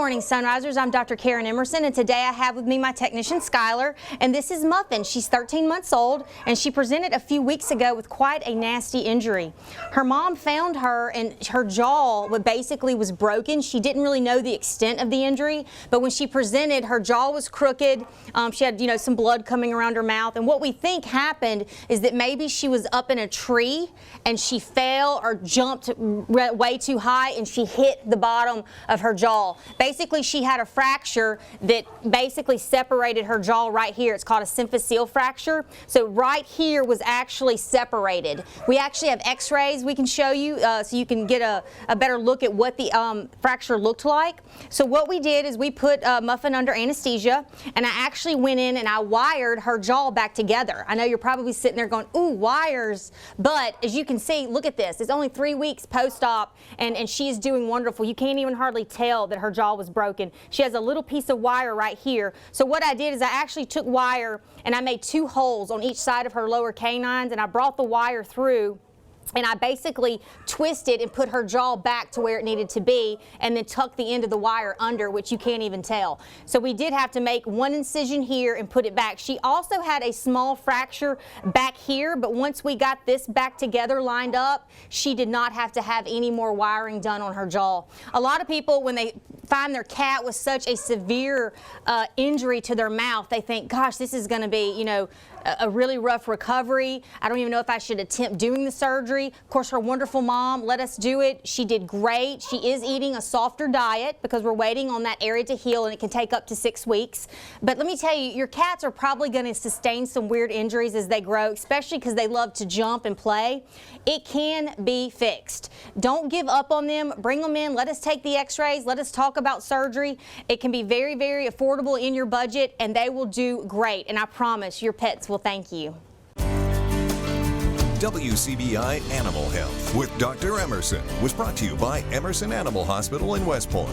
morning, Sunrisers. I'm Dr. Karen Emerson, and today I have with me my technician, Skylar, and this is Muffin. She's 13 months old, and she presented a few weeks ago with quite a nasty injury. Her mom found her, and her jaw basically was broken. She didn't really know the extent of the injury, but when she presented, her jaw was crooked. She had, some blood coming around her mouth, and what we think happened is that maybe she was up in a tree, and she fell or jumped way too high, and she hit the bottom of her jaw. Basically, she had a fracture that basically separated her jaw right here. It's called a symphyseal fracture. So right here was actually separated. We actually have x-rays we can show you so you can get a better look at what the fracture looked like. So what we did is we put Muffin under anesthesia, and I actually went in and I wired her jaw back together. I know you're probably sitting there going, ooh, wires, but as you can see, look at this. It's only 3 weeks post-op, and she is doing wonderful. You can't even hardly tell that her jaw was broken. She has a little piece of wire right here. So what I did is I actually took wire and I made 2 holes on each side of her lower canines, and I brought the wire through, and I basically twisted and put her jaw back to where it needed to be, and then tucked the end of the wire under, which you can't even tell. So we did have to make 1 incision here and put it back. She also had a small fracture back here, but once we got this back together, lined up, she did not have to have any more wiring done on her jaw. A lot of people, when they find their cat with such a severe injury to their mouth, they think, gosh, this is going to be, a really rough recovery. I don't even know if I should attempt doing the surgery. Of course, her wonderful mom let us do it. She did great. She is eating a softer diet because we're waiting on that area to heal, and it can take up to 6 weeks. But let me tell you, your cats are probably going to sustain some weird injuries as they grow, especially because they love to jump and play. It can be fixed. Don't give up on them. Bring them in. Let us take the x-rays. Let us talk about surgery. It can be very, very affordable in your budget, and they will do great. And I promise your pets will thank you. WCBI Animal Health with Dr. Emerson was brought to you by Emerson Animal Hospital in West Point.